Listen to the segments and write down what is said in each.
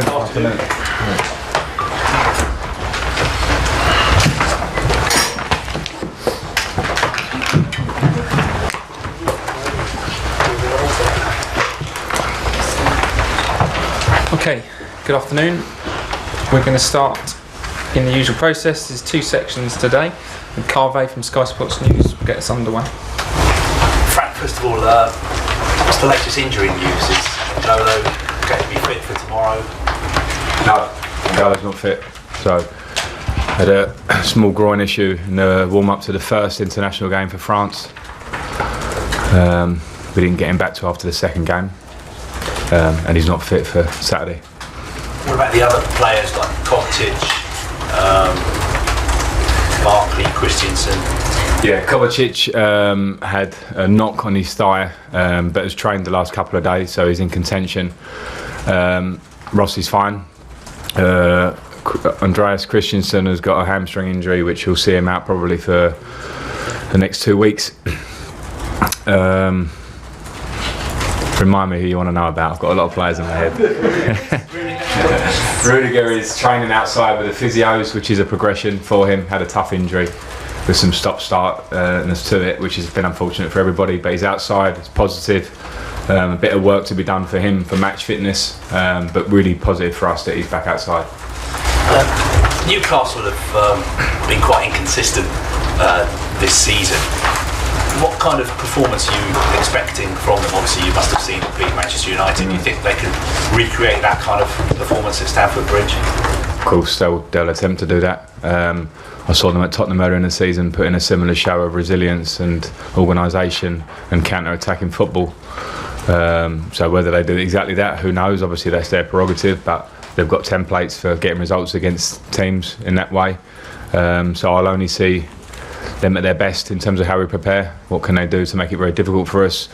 Afternoon. Okay, good afternoon. We're going to start in the usual process. There's two sections today. And Kante from Sky Sports News will get us underway. Frank, first of all, what's the latest injury news? Is Jolo going to be fit for tomorrow? No, Jolo's not fit. So, had a small groin issue in the warm-up to the first international game for France. We didn't get him back till after the second game. And he's not fit for Saturday. What about the other players like Kante, Barkley, Christensen? Yeah, Kovacic had a knock on his thigh, but has trained the last couple of days, so he's in contention. Ross is fine. Andreas Christensen has got a hamstring injury, which will see him out probably for the next 2 weeks. Remind me who you want to know about. I've got a lot of players in my head. Rudiger is training outside with the physios, which is a progression for him. Had a tough injury with some stop-startness to it, which has been unfortunate for everybody. But he's outside. It's positive. A bit of work to be done for him for match fitness, but really positive for us that he's back outside. Newcastle have been quite inconsistent this season. What kind of performance are you expecting from them? Obviously, you must have seen them beat Manchester United. Do you think they can recreate that kind of performance at Stamford Bridge? Of course, they'll attempt to do that. I saw them at Tottenham earlier in the season put in a similar show of resilience and organisation and counter-attacking football. So whether they do exactly that, who knows? Obviously, that's their prerogative, but they've got templates for getting results against teams in that way. So I'll only see them at their best in terms of how we prepare. What can they do to make it very difficult for us?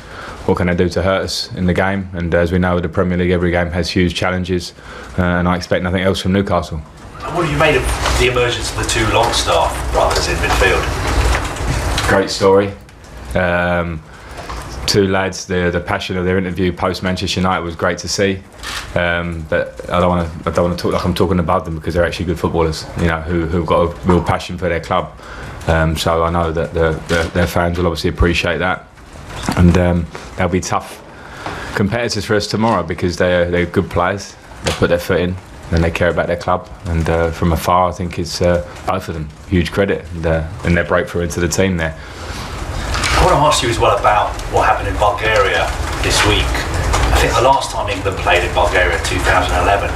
What can they do to hurt us in the game? And as we know, the Premier League, every game has huge challenges, and I expect nothing else from Newcastle. What have you made of the emergence of the two Longstaff brothers in midfield? Great story. Two lads, the passion of their interview post Manchester United was great to see. But I don't want to talk like I'm talking above them, because they're actually good footballers, you know, who've got a real passion for their club. So I know that their fans will obviously appreciate that, and they'll be tough competitors for us tomorrow, because they're good players. They put their foot in and they care about their club, and from afar I think it's both of them huge credit, and their breakthrough into the team there. I want to ask you as well about what happened in Bulgaria this week. I think the last time England played in Bulgaria, 2011,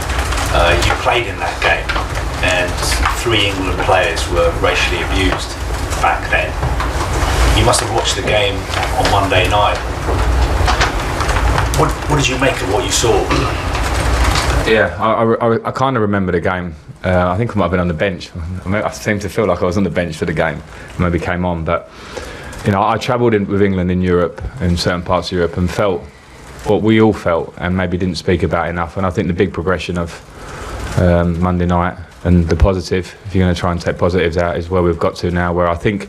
you played in that game, and 3 England players were racially abused back then. You must have watched the game on Monday night. What did you make of what you saw? Yeah, I kind of remember the game. I think I might have been on the bench. I seem to feel like I was on the bench for the game. Maybe came on, but you know, I travelled with England in Europe, in certain parts of Europe, and felt what we all felt, and maybe didn't speak about enough. And I think the big progression of Monday night, and the positive, if you're going to try and take positives out, is where we've got to now, where I think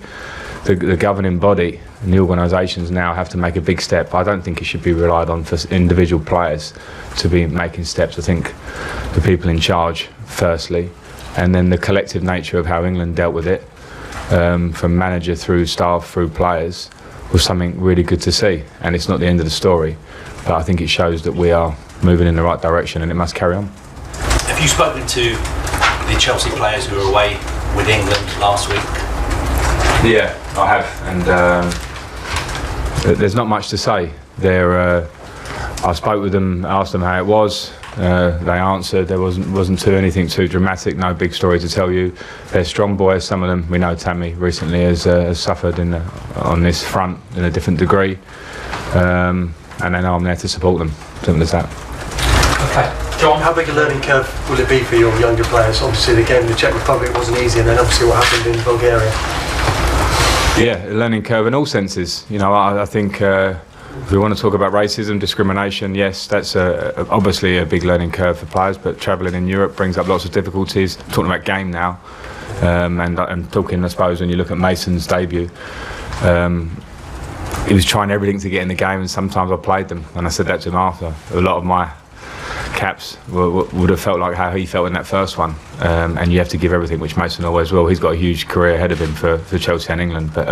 the governing body and the organisations now have to make a big step. I don't think it should be relied on for individual players to be making steps. I think the people in charge, firstly, and then the collective nature of how England dealt with it, from manager through staff through players, was something really good to see. And it's not the end of the story, but I think it shows that we are moving in the right direction, and it must carry on. Have you spoken to the Chelsea players who were away with England last week? Yeah, I have, and there's not much to say. I spoke with them, asked them how it was. They answered. There wasn't anything too dramatic. No big story to tell you. They're strong boys. Some of them, we know Tammy recently has suffered on this front in a different degree, and they know I'm there to support them. Simple as that. Okay. John, how big a learning curve will it be for your younger players? Obviously the game in the Czech Republic wasn't easy, and then obviously what happened in Bulgaria. Yeah, a learning curve in all senses. You know, I think if we want to talk about racism, discrimination, yes, that's obviously a big learning curve for players, but travelling in Europe brings up lots of difficulties. I'm talking about game now, and talking, I suppose, when you look at Mason's debut, he was trying everything to get in the game, and sometimes I played them, and I said that to him after. A lot of my caps would have felt like how he felt in that first one, and you have to give everything, which Mason always will. He's got a huge career ahead of him for Chelsea and England, but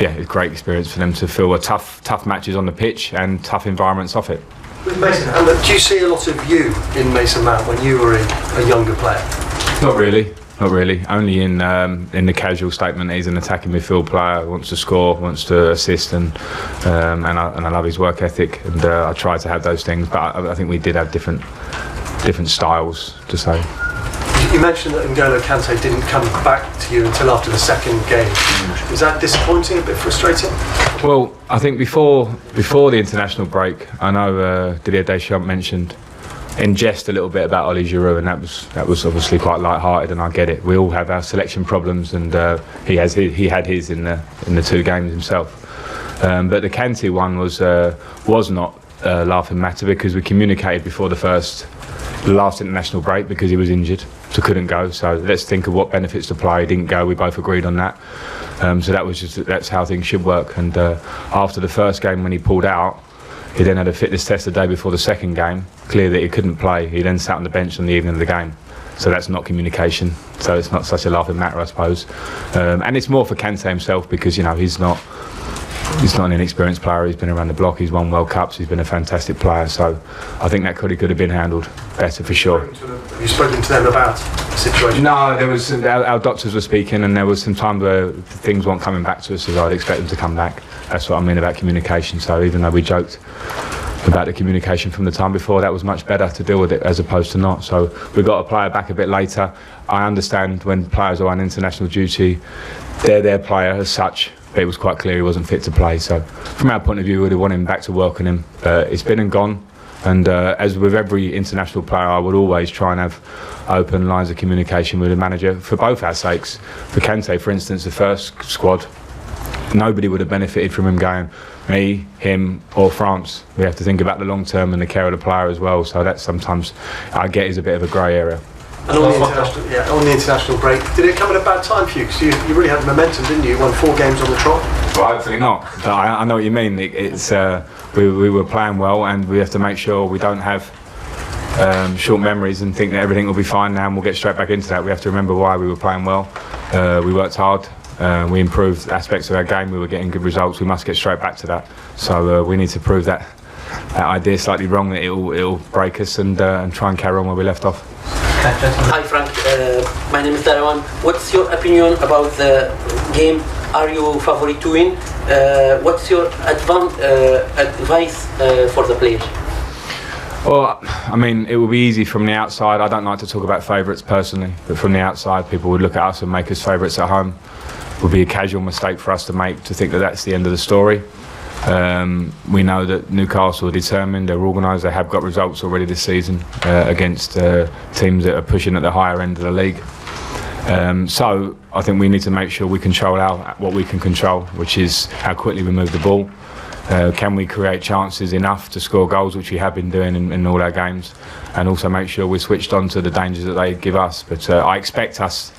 yeah, it's a great experience for them to feel tough matches on the pitch and tough environments off it. With Mason, do you see a lot of you in Mason Mount when you were a younger player? Not really. Only in the casual statement. He's an attacking midfield player, wants to score, wants to assist, and I love his work ethic, and I try to have those things. But I think we did have different styles to say. You mentioned that N'Golo Kante didn't come back to you until after the second game. Is that disappointing, a bit frustrating? Well, I think before the international break, I know Didier Deschamps mentioned in jest a little bit about Oli Giroud, and that was obviously quite light-hearted, and I get it. We all have our selection problems, and he had his in the 2 games himself. But the Kante one was not a laughing matter, because we communicated before the last international break, because he was injured, so couldn't go. So let's think of what benefits the player. He didn't go. We both agreed on that. So that's how things should work. And after the first game, when he pulled out, he then had a fitness test the day before the second game. Clear that he couldn't play. He then sat on the bench on the evening of the game. So that's not communication. So it's not such a laughing matter, I suppose. And it's more for Kante himself, because he's not an inexperienced player. He's been around the block. He's won World Cups. He's been a fantastic player. So I think that could have been handled better for sure. Have you spoken to them about the situation? No, there was our doctors were speaking, and there was some time where things weren't coming back to us as I'd expect them to come back. That's what I mean about communication. So even though we joked about the communication from the time before, that was much better to deal with it as opposed to not. So we got a player back a bit later. I understand when players are on international duty, they're their player as such, but it was quite clear he wasn't fit to play. So from our point of view, we would have wanted him back to welcome him. It's been and gone, and as with every international player, I would always try and have open lines of communication with the manager for both our sakes. For Kante, for instance, the first squad, nobody would have benefited from him going, me, him or France. We have to think about the long term and the care of the player as well. So that sometimes I get is a bit of a grey area. And on the international break, did it come at a bad time for you? Because you really had momentum, didn't you? You won 4 games on the trot. Well, hopefully not. But I know what you mean. We were playing well, and we have to make sure we don't have short memories and think that everything will be fine now and we'll get straight back into that. We have to remember why we were playing well. We worked hard. We improved aspects of our game. We were getting good results. We must get straight back to that. So we need to prove that idea slightly wrong, that it'll break us, and try and carry on where we left off. Hi Frank, my name is Darawan. What's your opinion about the game? Are you favorite to win? What's your advice for the players? Well, I mean, it would be easy from the outside. I don't like to talk about favourites personally, but from the outside, people would look at us and make us favourites at home. It would be a casual mistake for us to make, to think that that's the end of the story. We know that Newcastle are determined, they're organised, they have got results already this season against teams that are pushing at the higher end of the league. So I think we need to make sure we control what we can control, which is how quickly we move the ball. Can we create chances enough to score goals, which we have been doing in all our games, and also make sure we're switched on to the dangers that they give us. But I expect us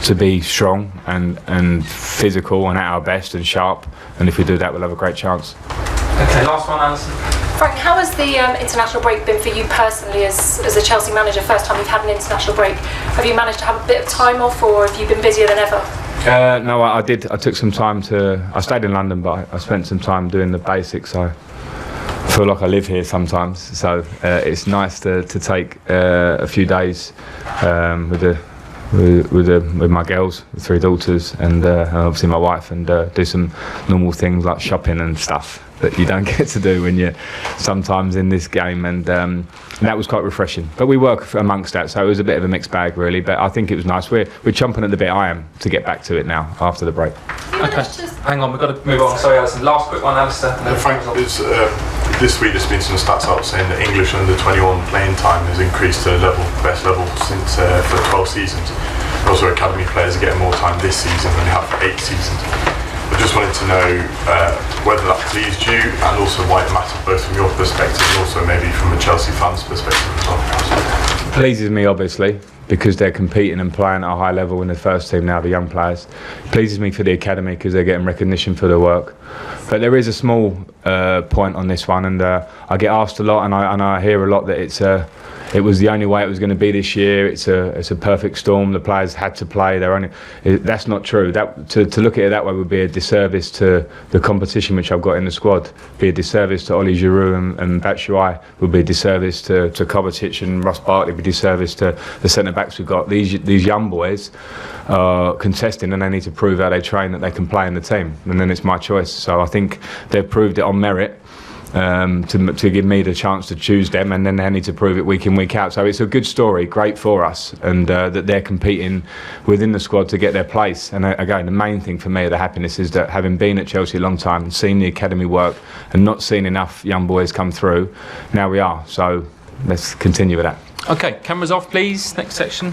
to be strong and physical and at our best and sharp, and if we do that, we'll have a great chance. Okay, last one, Alison. Frank, how has the international break been for you personally as a Chelsea manager? First time you've had an international break. Have you managed to have a bit of time off, or have you been busier than ever? No, I did. I took some time I stayed in London, but I spent some time doing the basics. I feel like I live here sometimes, so it's nice to take a few days with my girls, the 3 daughters, and obviously my wife, and do some normal things like shopping and stuff that you don't get to do when you're sometimes in this game, and that was quite refreshing. But we work amongst that, so it was a bit of a mixed bag really, but I think it was nice. We're chomping at the bit, I am, to get back to it now after the break. Okay, hang on, we've got to move on. Sorry Alison, last quick one, Alistair. Frank, this week there's been some stats out saying that English under 21 playing time has increased to best level since for 12 seasons. Also, academy players are getting more time this season than they have for 8 seasons. I just wanted to know whether that pleased you, and also why it mattered, both from your perspective and also maybe from a Chelsea fan's perspective as well. It pleases me obviously, because they're competing and playing at a high level in the first team now, the young players. It pleases me for the academy because they're getting recognition for their work. But there is a small point on this one, and I get asked a lot, and I hear a lot that it was the only way it was going to be this year. It's a perfect storm. The players had to play. That's not true. To look at it that way would be a disservice to the competition which I've got in the squad. Be a disservice to Oli Giroud and Batshuayi. Would be a disservice to Kovacic and Ross Barkley. Would be a disservice to the centre backs we've got. These young boys are contesting, and they need to prove how they train that they can play in the team. And then it's my choice. So I think they've proved it on merit. To give me the chance to choose them, and then they need to prove it week in, week out. So it's a good story, great for us, and that they're competing within the squad to get their place. And again, the main thing for me, the happiness, is that having been at Chelsea a long time, seen the academy work, and not seen enough young boys come through, now we are. So let's continue with that. Okay, cameras off, please. Next section.